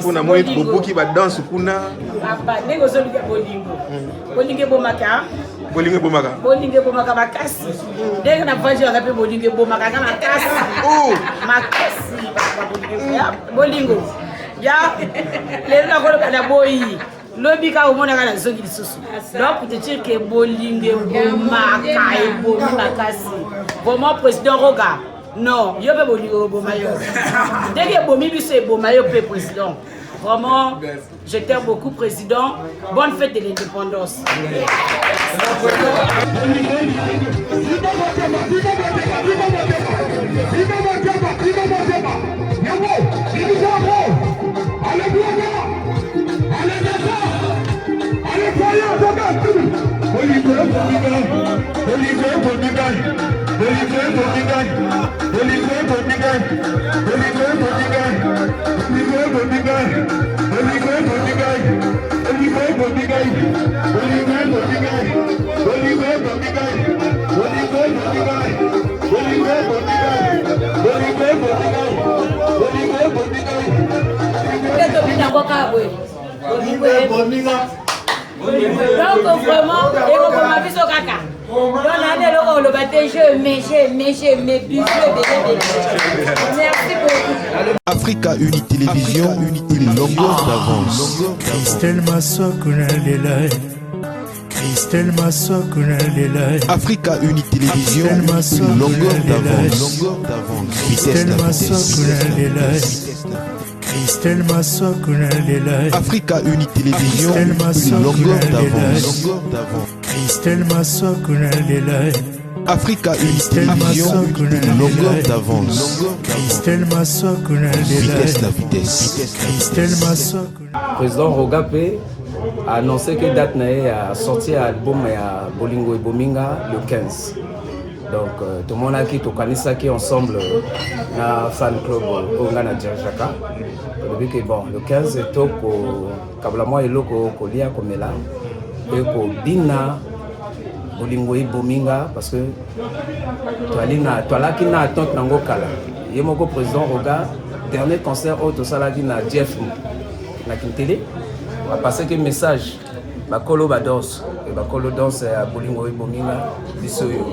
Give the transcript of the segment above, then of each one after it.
Kuna mwe bobuki ba danse kuna papa ndenge ozoluka bolingo bolingo ebomaka bolingo ebomaka bolingo ebomaka makasi ndenge na vanji waka mpe bolingo ebomaka nga makasi makasi bolingo ya lelo nakoloka na boyi lobi ka omonaka na zongi lisusu donc pour te dire que bolingo ebomaka ebomi makasi vraiment président Roga non yo mpe bolingo eboma yo ndenge ebomi biso eboma yo mpe président. Vraiment, je t'aime beaucoup, Président. Bonne fête de l'indépendance. Donc vraiment, et on m'a vu sur caca. Merci beaucoup. Africa Uni Télévision, une longueur d'avance. Christelle Massokuna Lelai. Christelle Massokuna Lelai. Africa Uni Télévision, une longueur d'avance. Christelle Massokuna Lelai. Christelle Massokuna Lelai. Africa Uni Télévision, une longueur d'avance. Christelle Massokuna Lelai. Africa Uni Télévision, une longueur d'avance. Christelle Massokuna Lelai. Vitesse la vitesse. Christelle Massokuna. Président Rogapé a annoncé que date a sorti un album à Bolingo et Bominga le 15. Donc tout le monde a quitté qui ensemble na fan club Konga na Djaka. Depuis que bon le 15 est au kabla et loko kolia komela et ko bina Bolingo et Bominga parce que toi qui na attente nango kala. Yemoko président Roga dernier concert au to sala na Jeff na Kintele a passé que message bakolo ba danse et bakolo danse à Bolingo et Bominga bisoyo.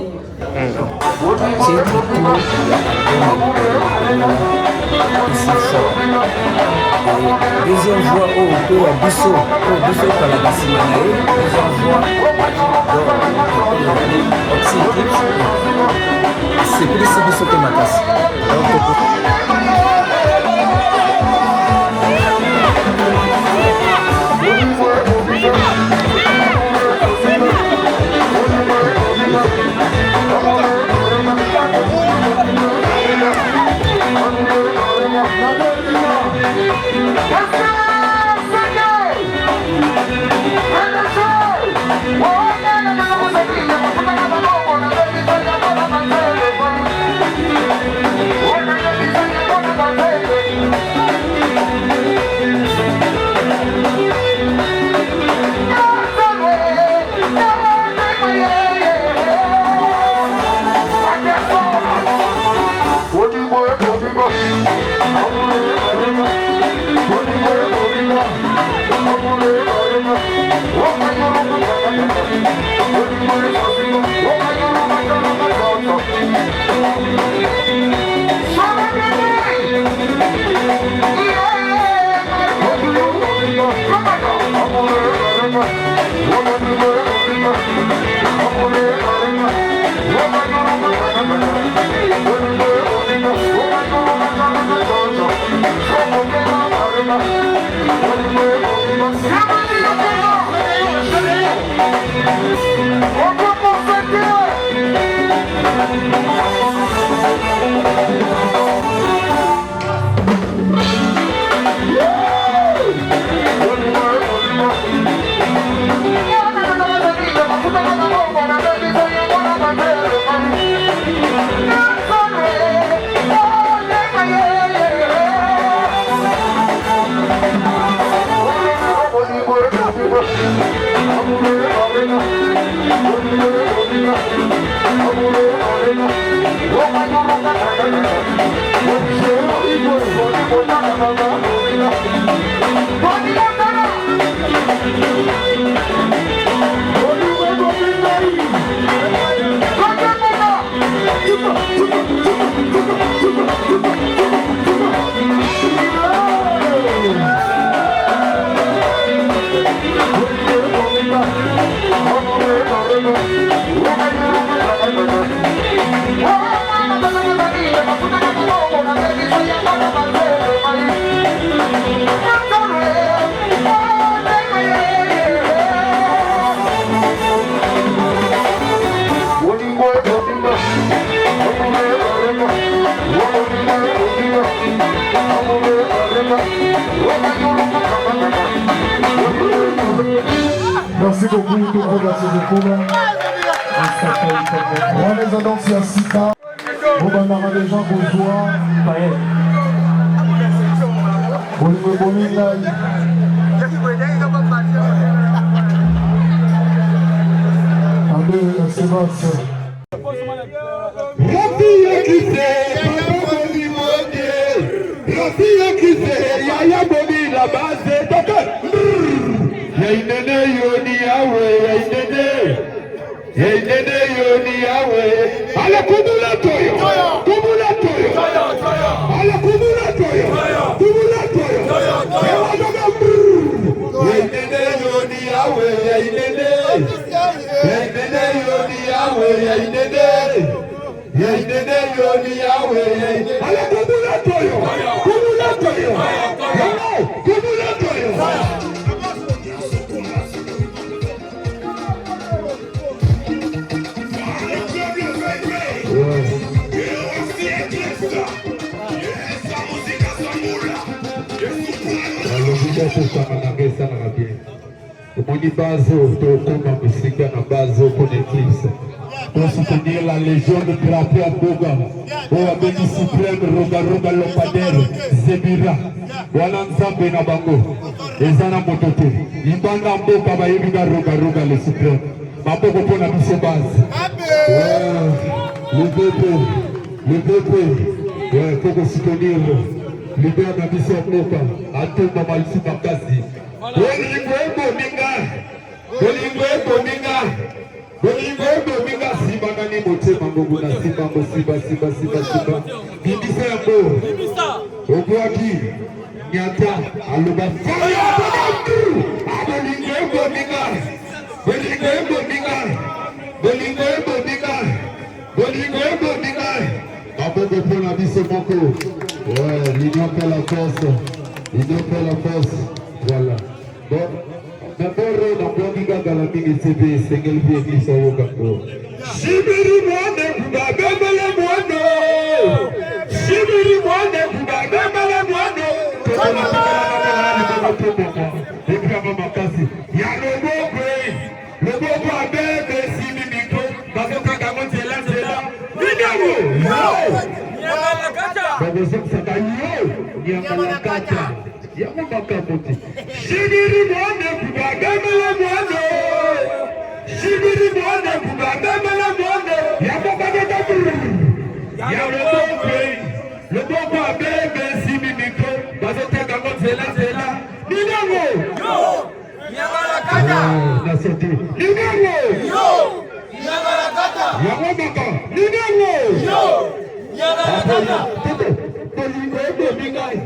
Deuxième voix au peu à Bisso Kalagassimanae, deuxième voix c'est plus Bisso que Makas. Merci beaucoup, tout le monde, merci beaucoup. On les annonce à Sita. On va marrer les gens pour joie. Bolingo Bominga. Allez, Sébastien. Yaya Bobi la base Yainene yoni yawe Yainene yoni yawe Ala kumula toyo Kumula toyo Ala kumula toyo Kumula toyo Yainene yoni yawe Yainene yoni yawe Yainene yoni yawe Ala kumula toyo Kumula toyo Kumula toyo Moni bazo tokoma musika na bazo pour Eclipse pour soutenir la légion de drapeau à Boga au Abeni Suprême Roga Lopadere Zebira wana nzambe na bango ezana motote ibanda mboka bayebiga Roga le Suprême maboko pona biso base le bébé ouais pour soutenir leader na biso mboka atomba malisi makasi Bolingo minga simba nani motema mungu na simba bibisa ya mo ogwaki nyata aloba faya Bolingo minga aboko pona biso moko ouais l'union fait la force voilà bon d'abord dans Bogiga Galamini TV single vie Eclipse Yokako Shibiri mwande kubabembele mwando Shibiri mwande kubabembele mwando Ekama makasi ya lobo abebe simi miko bazoka kango tela Nidamu Babo saka yo Nyamalakata Yamakamuti Shibiri mwande kubabembele mwando Shibiri mwande kubabembele mwando Yamakamuti Lobo abebe simi miko bazoka kango tela Nidamu Nyamalakata Nasoti Nidamu Nyamalakata Yamaka Nidamu Nyamalakata Bolingo Mingai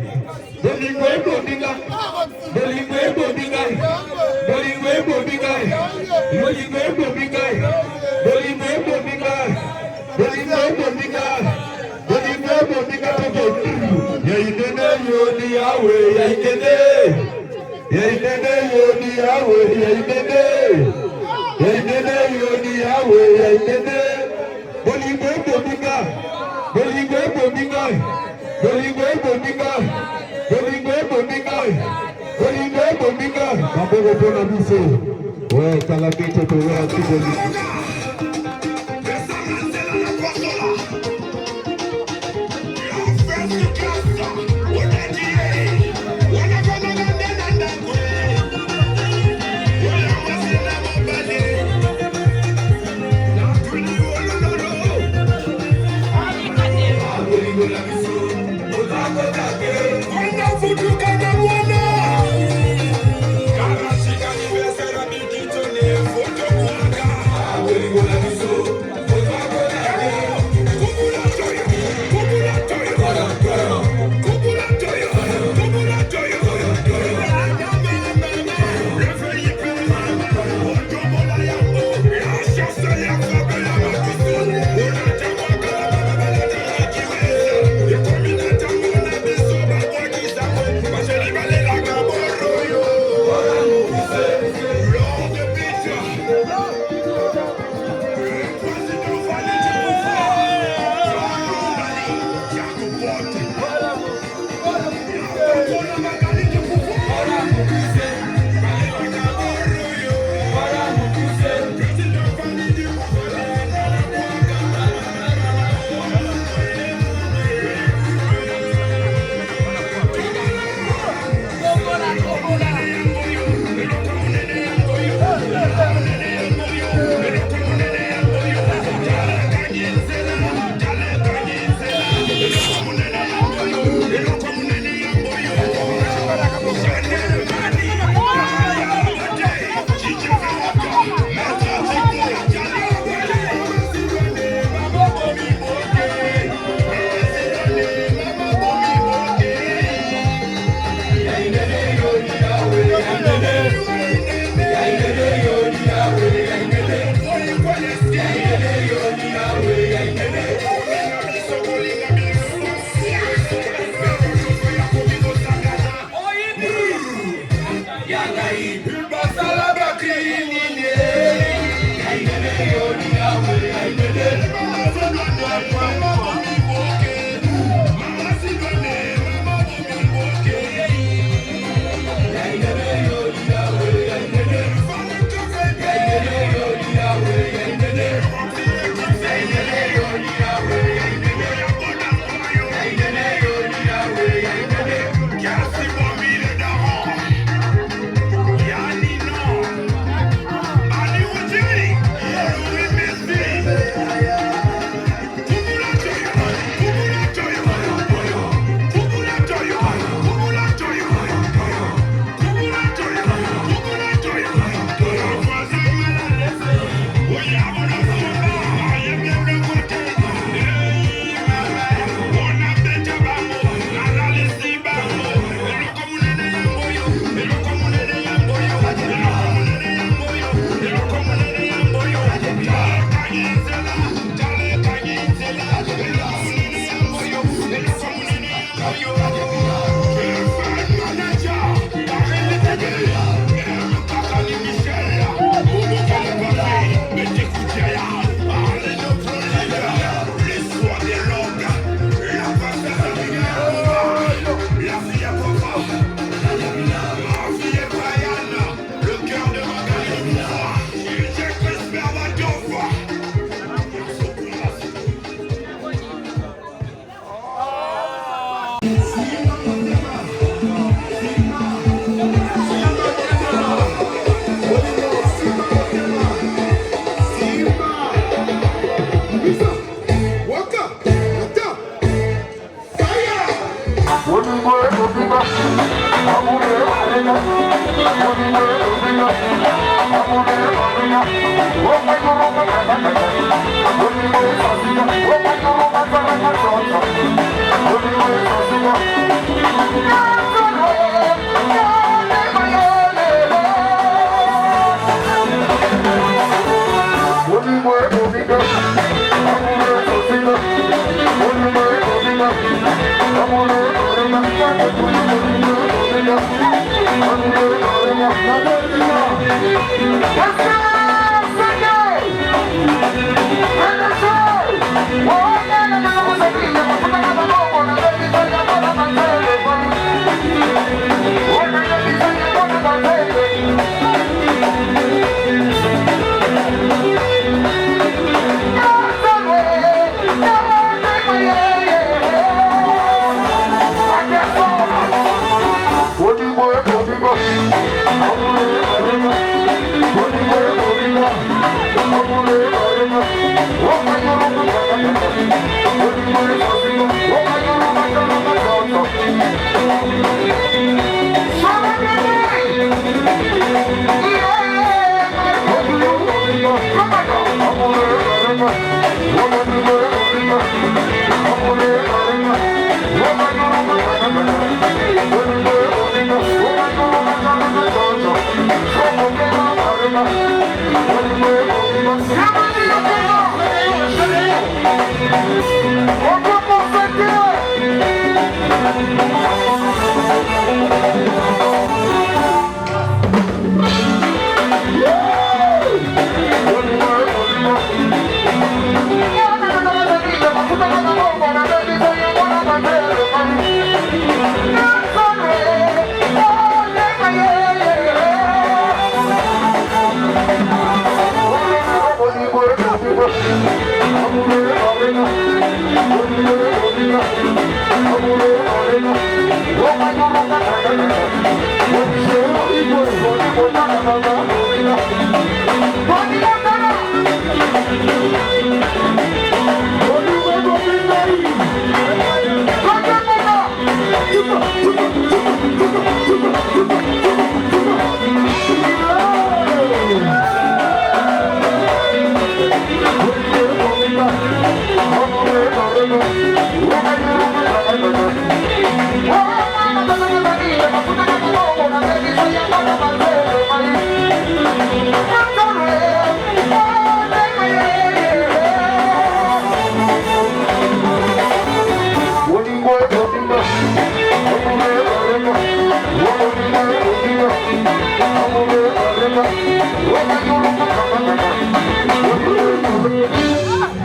Maboko pona biso. Ouais, Kalabito to where people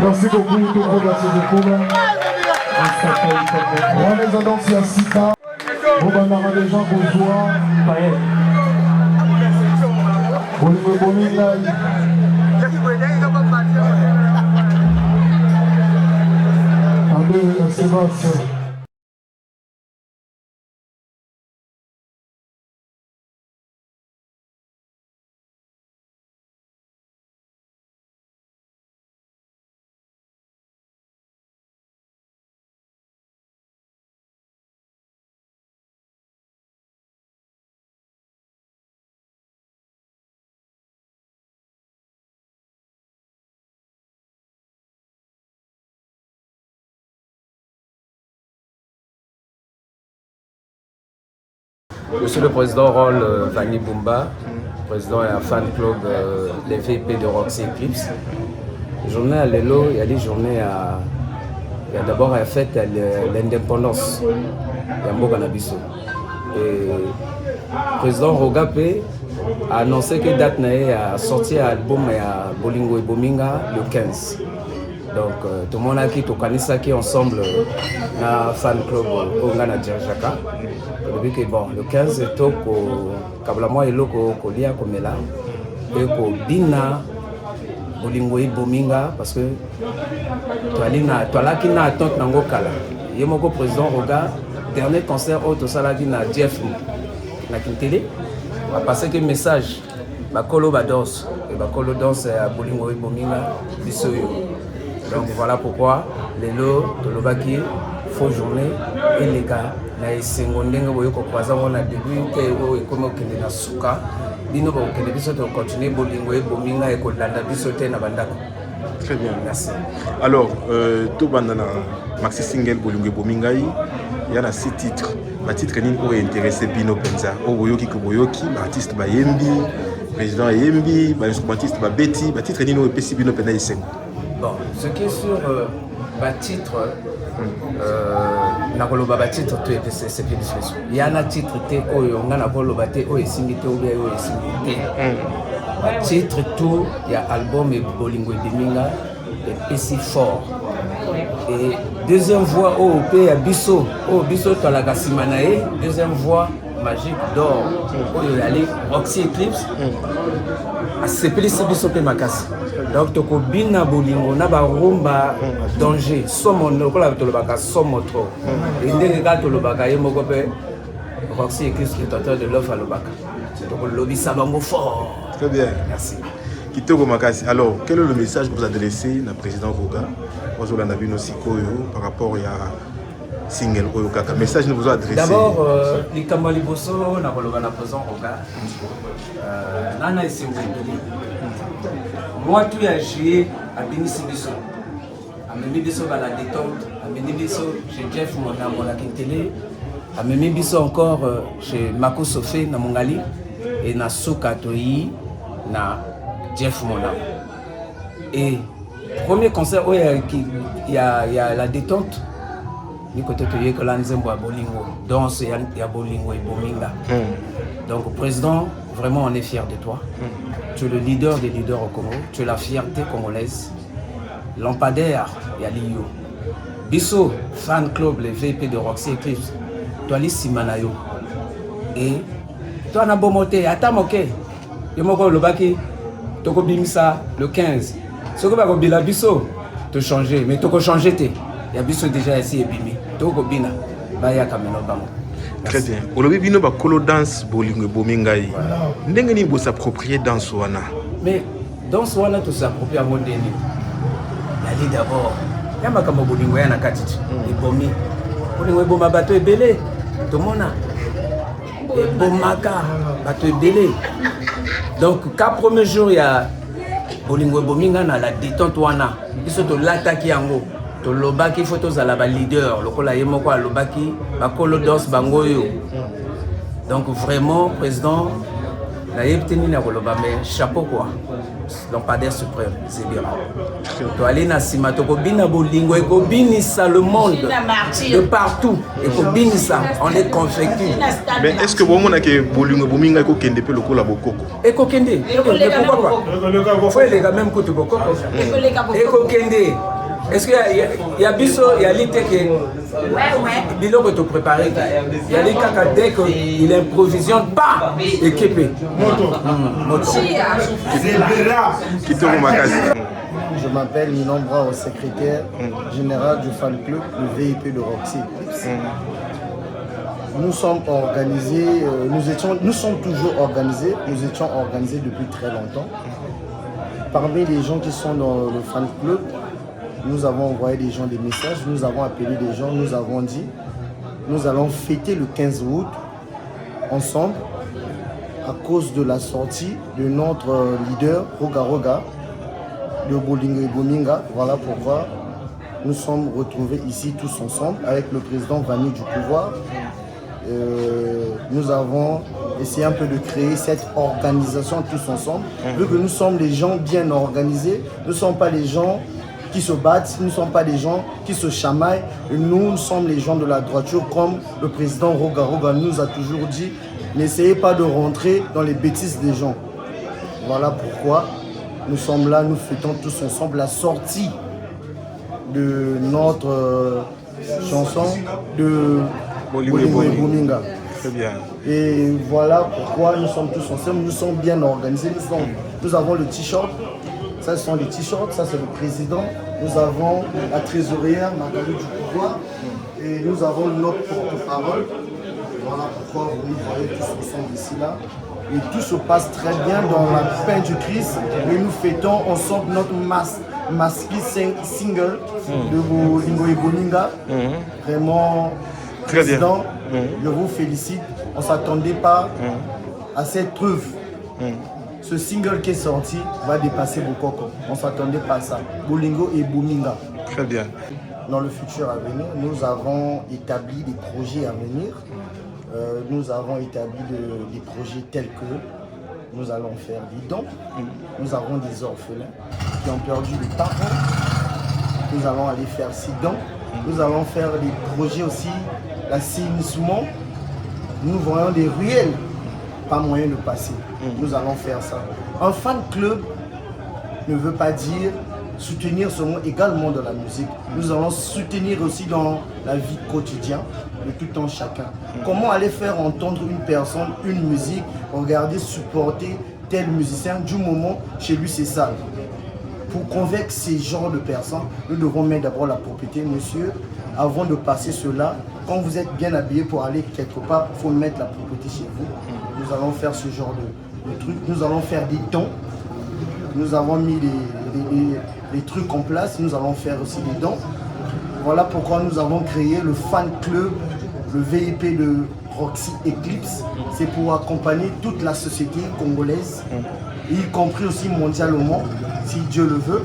Merci beaucoup, tout le monde, merci beaucoup. On les annonce à Sika. On va avoir des gens bourgeois. Allez, Sébastien. Monsieur le Président Roll Vani Bumba, président et un fan club des VIP de Roxy Eclipse. Journée à Lelo, il y a des journées à. Il y a d'abord la fête à l'indépendance. Il y a Mboka Nabiso. Et le président Rogapé a annoncé que date a sorti un album à Bolingo et Bominga le 15. Donc tout le monde a qui tokanisa qui ensemble na fan club Ongana Djerjaka. Depuis que bon le 15 est au kabla moi eloko kolia komela et ko bina Bolingo et Bominga parce que toalaki na attente nango kala. Yemoko président Roga dernier concert au tosalaki na Jeff na Kintele a passé que message bakolo ba danse et bakolo danse à Bolingo et Bominga bisoyo. Donc voilà pourquoi les lots de l'Obaki, faux journée et les gars, na secondaire boyo ko kwaza on a début que comme que na suka bino bakokende biso tocontinue bolingo ebominga ekolanda biso te na bandako. Très bien. Merci. Alors, tout bandana maxi single bolingo ebomingai, il y a 6 titres. Ma titre ni ko intéressé bino penza. O boyoki ko boyoki, artiste ba yembi, président yembi, ba instrumentiste ba beti, ba titre ni no epesi bino penza isengo. Bon, ce qui est sur ba titre nakoloba ba titre to c'est plus difficile. Il y a un titre te oyo nga nakoloba te oyo esingi te oyo esingi te. Ba titre tout, il y a album et bolingo ebominga et si fort. Et deuxième voix au pays à Bisso, au Bisso Talaga Simanae, deuxième voix magique d'or, où il y a Roxy Eclipse, à Sepelice Bisso Pemakasi. Donc, toko bina bolingo na ba rumba danger, somo no kola tolobaka somo trop. Et ndenge ka tolobaka yemoko pe Roxy Eclipse qui est auteur de l'offre à Lobaka. Donc le lobby sabango fort. Très bien. Merci. Kitoko Makasi. Alors, quel est le message que vous adressez au président Roga par rapport à single Oyokaka? Message que vous adressez. D'abord, les Kamali Bosso, na président Roga. Nana et moi, tout a joué à Bénissi Bisso. À Mimi Bisso, à la détente. À Mimi Bisso, chez Jeff Mona, mon télé. À Mimi Bisso encore chez Mako Sofé, na Mongali. Et na Souka Toyi, na Jeff Mona. Et premier concert où il y a la détente. Ni côté Toyi que l'anzembo à Bolingo. Danse et à Bolingo et Bominga. Donc, président, vraiment, on est fiers de toi. Tu es le leader des leaders au Congo. Tu es la fierté congolaise. Lampadaire, il y a l'IO. Bisso, fan club, les VIP de Roxy Eclipse. Toi, les Simanayo. Et toi, on a beau monter. Attends, ok. Il y a le baki. Tu as bimisa le 15. Ce que tu as dit, Bisso, tu as changé. Mais tu as changé. Il y a Bisso déjà ici et bimi. Tu as dit, Baya Kameno Bango. Très bien. Aujourd'hui, bino ba kolo dance bolingo bomingai. Ndenge ni bo s'approprier danse wana. Mais danse wana to s'approprier mon deni. Yali d'abord. Yama kama bolingo yana katiti. Ebomi. Bolingo eboma bato ebele. Tomona. Ebomaka bato ebele. Donc ka premier jour ya bolingo bominga na la détente wana. Biso to l'attaque yango. To lobaki photos à la leader, lokola yemoko lobaki bakolo danse bangoyo. Donc vraiment président la yebteni na koloba mais chapeau quoi. Lampadaire suprême, c'est bien. To aller na sima to ko bina bolingo e ko binisa le monde de partout et ko binisa on est convaincu. Mais est-ce que vous mona que bolingo bominga ko kende pe lokola bokoko? Et ko kende. Pourquoi pas? Faut les même côté bokoko. Et ko kende. Est-ce qu'il y a Bisso, il y a l'ité qui est bilo que tu prépares, il y a les caca dès qu'il improvisionne, pas équipé. Je m'appelle Ninon Brao, secrétaire général du fan club, le VIP de Roxy. Nous sommes organisés, nous sommes toujours organisés, nous étions organisés depuis très longtemps. Parmi les gens qui sont dans le fan club, nous avons envoyé des gens des messages, nous avons appelé des gens, nous avons dit, nous allons fêter le 15 août ensemble à cause de la sortie de notre leader, Roga Roga, de Bolingo et Bominga. Voilà pourquoi nous sommes retrouvés ici tous ensemble avec le président Vani du pouvoir. Nous avons essayé un peu de créer cette organisation tous ensemble, vu que nous sommes des gens bien organisés, nous ne sommes pas les gens qui se battent, nous ne sommes pas des gens qui se chamaillent. Nous sommes les gens de la droiture, comme le président Roga Roga nous a toujours dit, n'essayez pas de rentrer dans les bêtises des gens. Voilà pourquoi nous sommes là, nous fêtons tous ensemble la sortie de notre chanson de Bolingo et Bominga. Très bien. Et voilà pourquoi nous sommes tous ensemble, nous sommes bien organisés, nous avons le t-shirt. Ça, ce sont les t-shirts, ça c'est le président. Nous avons la trésorière, Magali du pouvoir. Et nous avons notre porte-parole. Voilà pourquoi vous nous voyez tous ensemble ici là. Et tout se passe très bien dans la paix du Christ. Et nous fêtons ensemble notre masqué single de Bolingo et Bominga. Vraiment, très président, bien. je vous félicite. On ne s'attendait pas à cette preuve. Ce single qui est sorti va dépasser Bokoko. On ne s'attendait pas à ça. Bolingo et Bominga. Très bien. Dans le futur à venir, nous avons établi des projets à venir. Nous avons établi des projets tels que nous allons faire des dons. Nous avons des orphelins qui ont perdu des parents. Nous allons aller faire 6 dons. Nous allons faire des projets aussi d'assainissement. Nous voyons des ruelles, pas moyen de passer. Nous allons faire ça. Un fan club ne veut pas dire soutenir seulement également dans la musique. Nous allons soutenir aussi dans la vie quotidienne de tout un chacun. Comment aller faire entendre une personne, une musique, regarder, supporter tel musicien du moment chez lui c'est ça. Pour convaincre ces genres de personnes, nous devons mettre d'abord la propriété. Monsieur, avant de passer cela, quand vous êtes bien habillé pour aller quelque part, il faut mettre la propriété chez vous. Nous allons faire ce genre de trucs. Nous allons faire des dons. Nous avons mis les trucs en place. Nous allons faire aussi des dons. Voilà pourquoi nous avons créé le fan club, le VIP de Roxy Eclipse. C'est pour accompagner toute la société congolaise, y compris aussi mondialement, si Dieu le veut.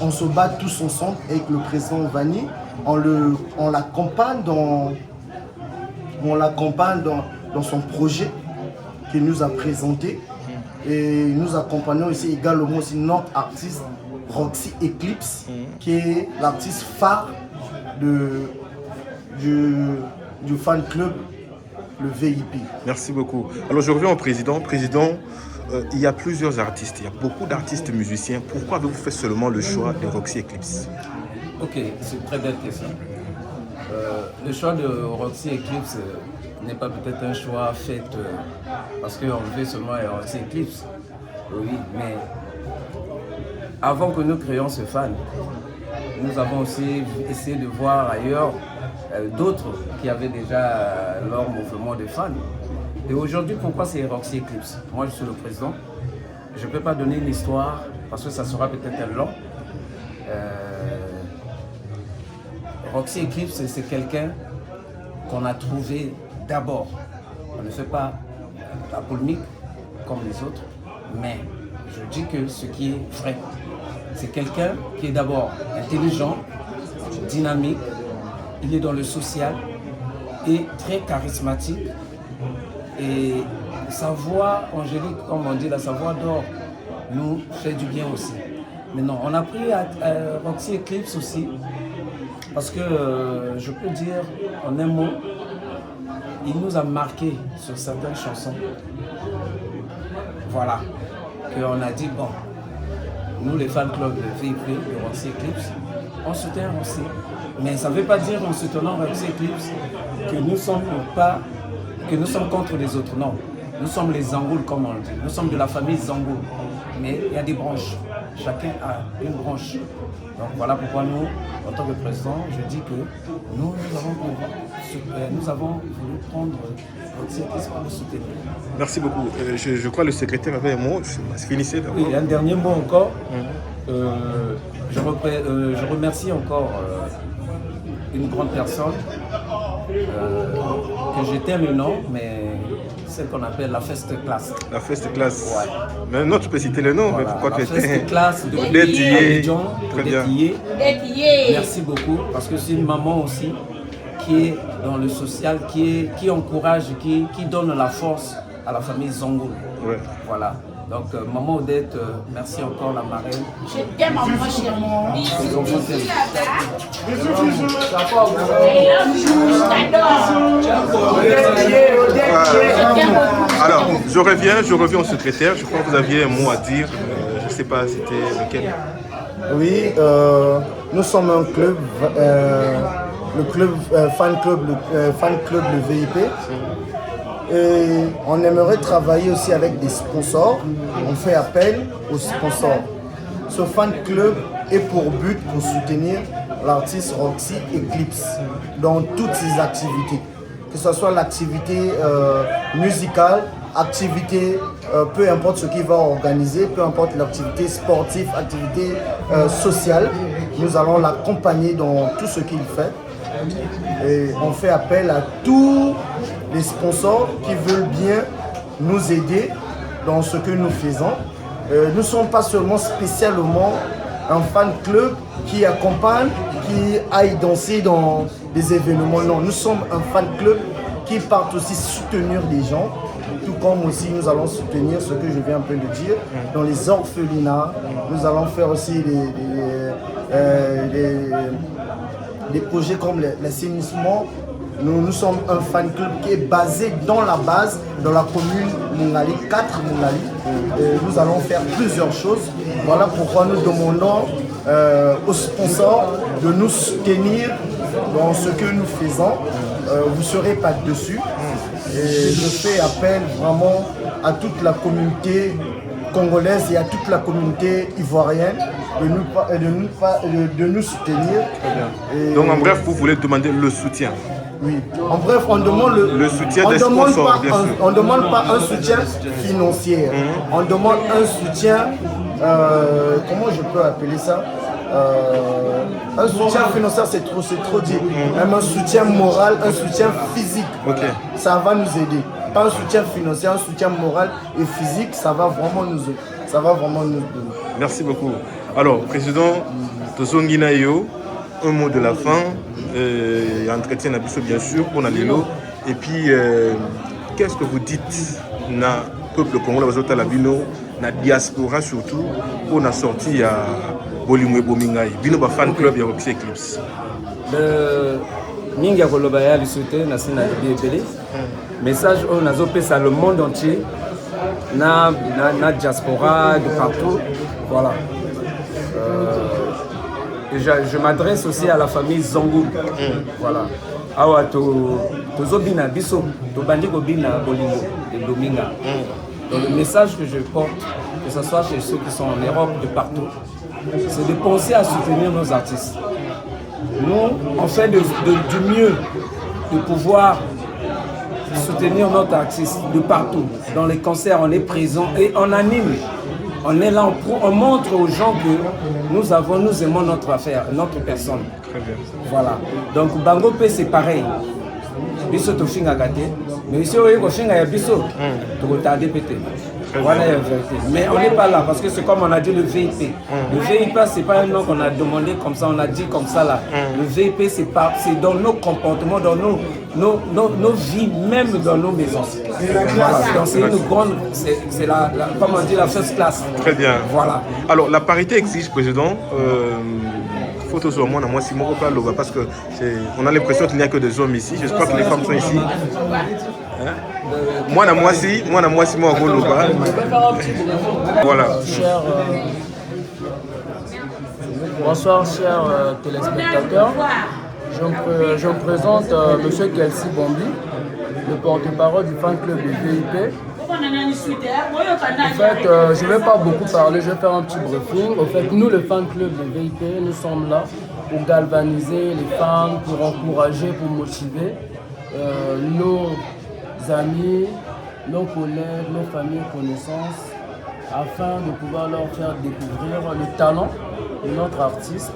On se bat tous ensemble avec le président Vani. On l'accompagne dans son projet qu'il nous a présenté. Et nous accompagnons ici également aussi notre artiste Roxy Eclipse, qui est l'artiste phare du fan club, le VIP. Merci beaucoup. Alors je reviens au président. Président, il y a plusieurs artistes, il y a beaucoup d'artistes musiciens. Pourquoi avez-vous fait seulement le choix de Roxy Eclipse? Ok, c'est une très belle question. Le choix de Roxy Eclipse n'est pas peut-être un choix fait parce qu'on veut seulement Roxy Eclipse. Oui, mais avant que nous créions ce fan, nous avons aussi essayé de voir ailleurs d'autres qui avaient déjà leur mouvement de fans. Et aujourd'hui, pourquoi c'est Roxy Eclipse? Moi, je suis le président. Je ne peux pas donner une histoire parce que ça sera peut-être long. Roxy Eclipse, c'est quelqu'un qu'on a trouvé d'abord. On ne fait pas la polémique comme les autres, mais je dis que ce qui est vrai, c'est quelqu'un qui est d'abord intelligent, dynamique, il est dans le social et très charismatique. Et sa voix angélique, comme on dit, sa voix d'or, nous fait du bien aussi. Mais non, on a pris Roxy Eclipse aussi, parce que je peux dire en un mot, il nous a marqué sur certaines chansons. Voilà, qu'on a dit, bon, nous les fan clubs de VIP de Roxy Eclipse, on soutient aussi. Mais ça ne veut pas dire en soutenant Roxy Eclipse que nous sommes contre les autres, non. Nous sommes les Zangoul, comme on dit. Nous sommes de la famille Zangoul. Mais il y a des branches. Chacun a une branche. Donc voilà pourquoi nous, en tant que président, je dis que nous avons voulu prendre Roxy Eclipse pour nous soutenir. Merci beaucoup. Je crois que le secrétaire avait un mot. Finissez d'abord. Oui, un dernier mot encore. Je remercie encore une grande personne que j'étais le nom, mais celle qu'on appelle la Fest Class. La Fest Class. Ouais. Mais non, tu peux citer le nom, Voilà, mais pourquoi la tu étais... Fest Class de Très bien. Merci beaucoup, parce que c'est une maman aussi qui est dans le social, qui encourage, qui donne la force à la famille Zongo. Ouais. Voilà. Donc, maman Odette, merci encore la marraine. Je t'aime, maman chérie. Les enfants t'aiment. Alors, je reviens au secrétaire. Je crois que vous aviez un mot à dire. Je ne sais pas, c'était lequel. Oui, nous sommes un club, fan club le VIP. Et on aimerait travailler aussi avec des sponsors. On fait appel aux sponsors. Ce fan club est pour but pour soutenir l'artiste Roxy Eclipse dans toutes ses activités. Que ce soit l'activité musicale, activité, peu importe ce qu'il va organiser, peu importe l'activité sportive, activité sociale, nous allons l'accompagner dans tout ce qu'il fait. Et on fait appel à tous les sponsors qui veulent bien nous aider dans ce que nous faisons. Nous ne sommes pas seulement spécialement un fan club qui accompagne, qui aille danser dans des événements. Non, nous sommes un fan club qui part aussi soutenir des gens, tout comme aussi nous allons soutenir ce que je viens un peu de dire dans les orphelinats. Nous allons faire aussi des projets comme l'assainissement. Nous sommes un fan club qui est basé dans la base, dans la commune Mungali, 4 Mungali. Nous allons faire plusieurs choses. Voilà pourquoi nous demandons aux sponsors de nous soutenir dans ce que nous faisons. Vous ne serez pas dessus. Et je fais appel vraiment à toute la communauté congolaise et à toute la communauté ivoirienne de nous soutenir. Et donc en bref, vous voulez demander le soutien. Oui. En bref, on demande le soutien des sponsors, bien sûr. On ne demande pas un soutien financier. On demande un soutien, comment je peux appeler ça, un soutien financier, c'est trop dit. Même un soutien moral, un soutien physique. Okay. Ça va nous aider. Pas un soutien financier, un soutien moral et physique, ça va vraiment nous aider. Merci beaucoup. Alors, Président Tozongi Nayo, un mot de la fin. Entretien Nabiso, bien sûr, pour Nalelo. Et puis, qu'est-ce que vous dites na peuple congolais, na diaspora surtout, pour la sortie à Bolingo Bomingai, bino ba fan club ya Roxy Eclipse. Mingi ya koloba ya lisute na sina bibele. Message on a pesa le monde entier na diaspora de partout. Voilà. Je m'adresse aussi à la famille Zangou. Voilà. Awa tozobina biso tobandi kobina Bolingo et Bominga. Donc le message que je porte, que ce soit chez ceux qui sont en Europe, de partout, c'est de penser à soutenir nos artistes. Nous, on fait du mieux de pouvoir soutenir notre artiste de partout. Dans les concerts, on est présent et on anime. On est là, on montre aux gens que nous aimons notre affaire, notre personne. Très bien. Voilà. Donc Bango P c'est pareil. Biso toshinga gâté, mais ici on est biso, to retarder pété. Voilà la vérité. Mais on n'est pas là parce que c'est comme on a dit le VIP. Le VIP c'est pas un nom qu'on a demandé comme ça, on a dit comme ça là. Le VIP c'est dans nos comportements, dans nos vies, même dans nos maisons. Voilà. Donc c'est une grande, c'est la comme on dit la first class. Très bien. Voilà. Alors la parité exige, président. Photos sur moi, moi, si mon repas là, parce que on a l'impression qu'il n'y a que des hommes ici. J'espère que les femmes sont ici. Hein? Moi, voilà. Bonsoir, chers téléspectateurs. Je me présente M. Kelsey Bombi, le porte-parole du fan club du VIP. En fait, je ne vais pas beaucoup parler, je vais faire un petit briefing. En fait, nous, le fan club de VIP, nous sommes là pour galvaniser les femmes, pour encourager, pour motiver nos amis, nos collègues, nos familles, connaissances, afin de pouvoir leur faire découvrir le talent de notre artiste.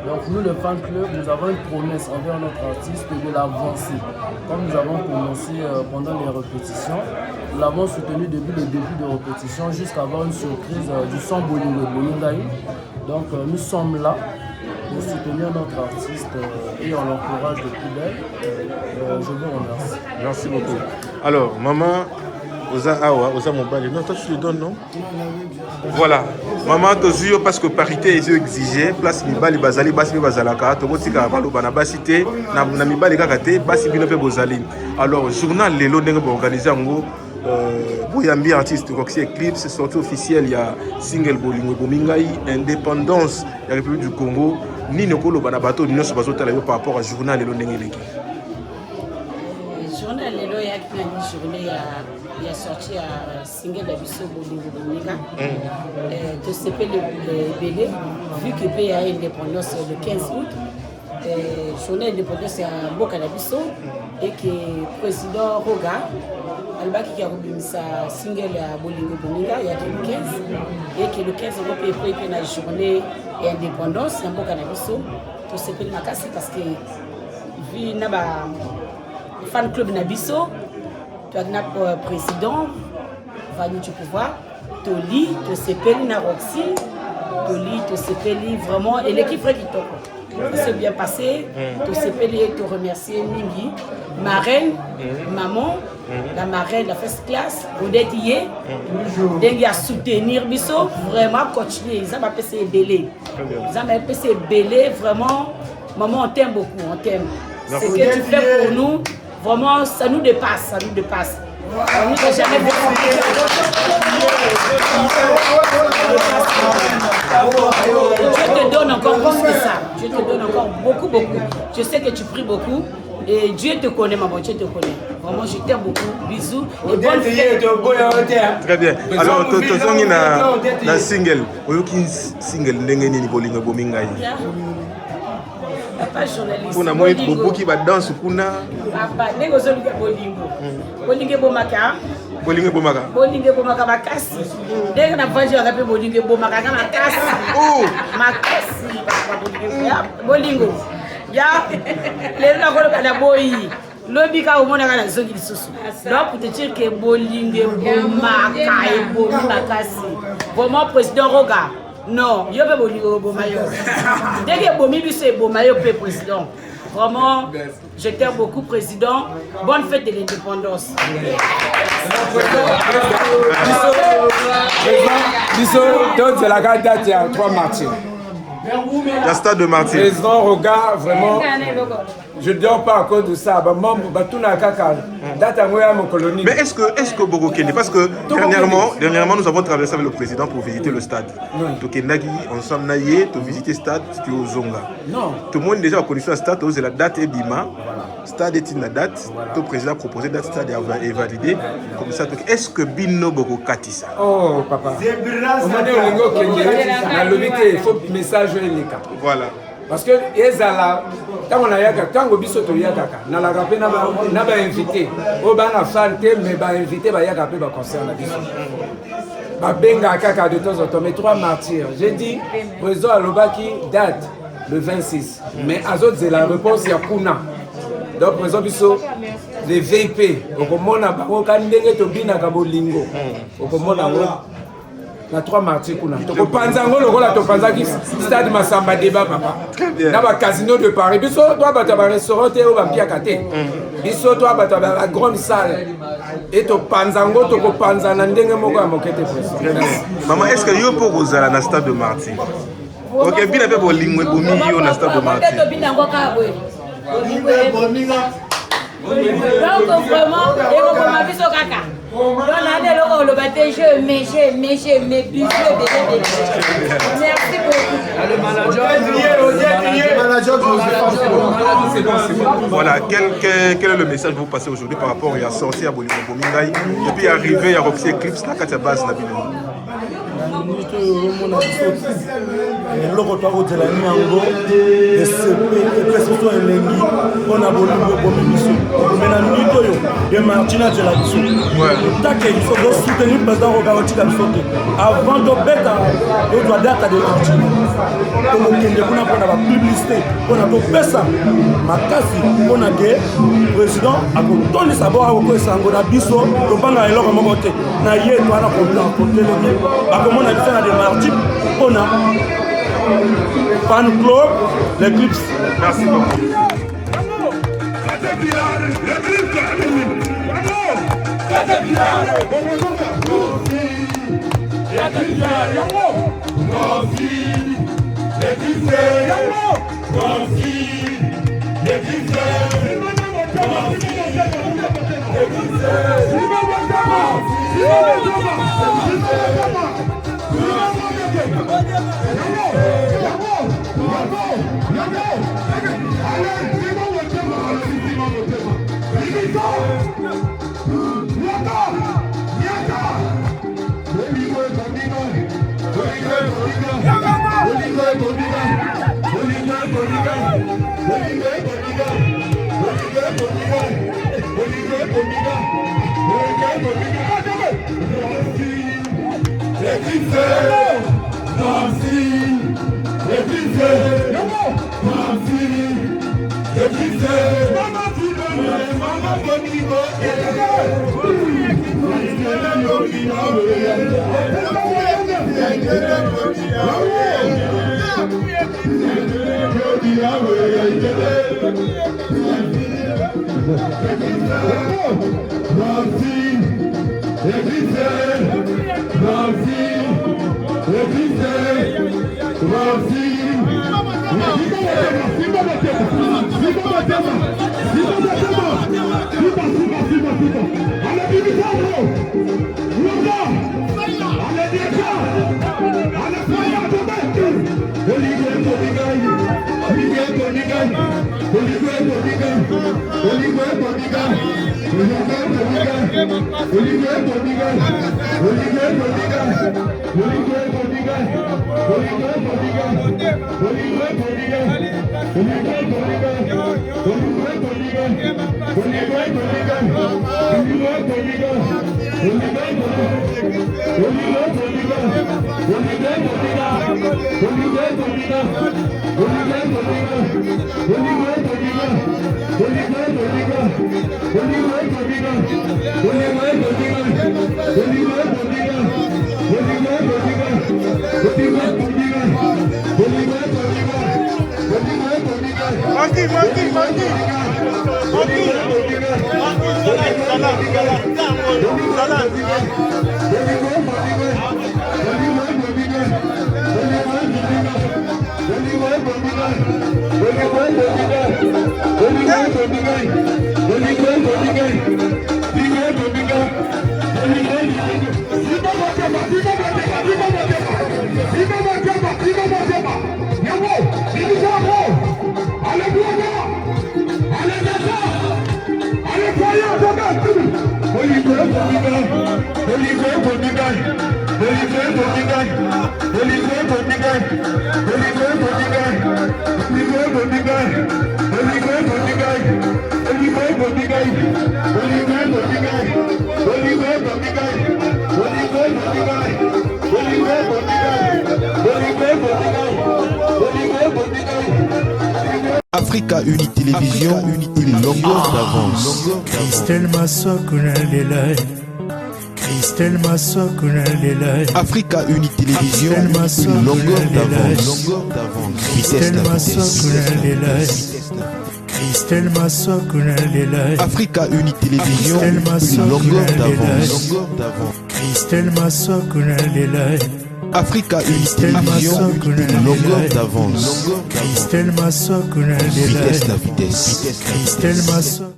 Donc nous, le fan club, nous avons une promesse envers notre artiste de l'avancer. Comme nous avons commencé pendant les répétitions, nous l'avons soutenu depuis le début de répétition jusqu'à avoir une surprise du son Bolingo Bomingai. Donc nous sommes là pour soutenir notre artiste et on l'encourage de plus belle. Je vous remercie. Merci beaucoup. Alors, maman, Oza Awa, Oza Mobali, non, toi tu le donnes, non? Voilà. Maman, Tozio, parce que parité est exigée, place Mibali Bazali, Basi Bazalaka, Tobotika, Balobana, Basité, Namibali Kakate, Basi Binope Bozali. Alors, journal Lelo Nengo organisé en gros. Boyambi artiste Roxy Eclipse, sortie officielle, il y a single Bolingo Bomingai, indépendance, il y a la République du Congo, ni Nokolo Banabato, ni Noso Bazotala par rapport à journal Lelo Nengeleki. Journal Lelo, il y a une journée, il y a sorti un single d'Abisso Bolingo Bominga, de CP le Bélé, vu que pays a indépendance le 15 août. Journée d'indépendance à Boka d'Abisso et que le président Roga, qui a remis sa single à Bolingo Bominga il y a le 15 et que le 15 on peut préparer la journée d'indépendance à Boka d'Abisso pour se faire parce que vu le fan club d'Abisso tu as président, Vanu du pouvoir, Toli, te sepeli na Roxy, Toli, te sepeli vraiment, et l'équipe Fred Kitoko. Ça s'est bien passé, te sepeli et te remercier Mingi, marraine, maman, la marraine, la first class, Odette Yé, Dengi à soutenir Bisso, vraiment continuer, ils ont pas passé belé. Ils ont pas passé belé, vraiment, maman on t'aime beaucoup, on t'aime. Ce que tu fais pour nous, vraiment ça nous dépasse, ça nous dépasse. On nous a jamais vu. Je te donne encore plus que ça. Je te donne encore beaucoup, beaucoup. Je sais que tu pries beaucoup. Et Dieu te connaît, maman, Dieu te connaît. Vraiment, je t'aime beaucoup. Bisous. Et bonne fête. Très bien. Alors, tu as un single. Tu as un single. Papa journaliste. Pour moi, beaucoup qui va danser pour nous. Papa, négocie le bolingo. Bolingo bomaka. Bolingo bomaka. Bolingo bomaka makasi. Dès que na vangi on appelle bolingo bomaka makasi. Oh, makasi. Bolingo. Ya, les gens qui ont la boyi. Lobi ka umona kana zongi lisusu. Donc pour te dire que bolingo bomaka et bomakasi. Vraiment président Roga. Non, il y a bolingo bomayo. Dès que bomi c'est bomayo président. Vraiment, je t'aime beaucoup, président. Bonne fête de l'indépendance. Bissot, c'est la grande date, il y a 3 martyrs. La stade de martyrs. Président Roga, vraiment, je ne dors pas à cause de ça. Mais est-ce que Bogo Kende, parce que dernièrement, nous avons traversé avec le président pour visiter le stade. Donc, ensemble, tu visité le stade, tu es au Zonga. Non. Tout le monde déjà a connu le stade, c'est la date et Bima. Le stade est une date, le président a proposé la date, le stade est validé. Comme ça, est-ce que Bino Bogo Katissa? Oh, papa. Il faut un message. Voilà. Parce que ezala tango na yaka tango biso to yaka na la rapé na ba invité o ba na fante mais ba invité ba yaka pe ba concert na biso ba benga kaka de temps en temps mais 3 martyrs. J'ai dit président Alobaki date le 26 mais azot c'est la réponse ya kuna. Donc président biso les VIP au komona ba ko kandenge to bina ka bolingo au komona la 3 martyrs kuna. Toko panzango lokola to panzaki stade Masamba débat papa. Na ba casino de Paris. Biso toi ba ta ba restaurant te o ba piaka te. Biso toi ba ta la grande salle. Et to panzango to ko panzana ndenge moko ya mokete président. Maman, est-ce que yo pour kozala na stade de martyrs? OK, bina pe bolingo e bomi yo na stade de martyrs. Donc vraiment, et on m'a vu ce caca. Donc l'année là, on le battait, je mets plus Merci beaucoup. Voilà, quel est le message que vous passez aujourd'hui par rapport à sortir à Bolingo Bomingaï et puis arriver à Roxy Eclipse, la carte base, la bino. eloko twakozelani yango esepe epesi biso elengi mpona bolingo bomi biso me na minute oyo de martin azela biso otake biso tosoutenir président Roga otika biso te avant tobeta tozwa data de martin tokokende kuna mpona bapublicité mpona topesa makasi mpona ke président akotondisa bo akokwesa yango na biso topanga eloko moko te na ye twana kotelemi bakomona biso na de martin mpona fan club, l'Eclipse. Merci beaucoup. Mama, Africa Uni Télévision, une longueur d'avance. Christelle Massokuna Lelai. Christelle Massokuna Lelai. Africa Uni Télévision, une longueur d'avance. Christelle Massokuna Lelai. Christelle Massokuna Lelai. Africa Uni Télévision, une longueur d'avance. Christelle Massokuna Lelai. Africa Uni Télévision, une longueur d'avance. Christelle Massokuna Lelai. Vitesse la vitesse. Christelle Massokuna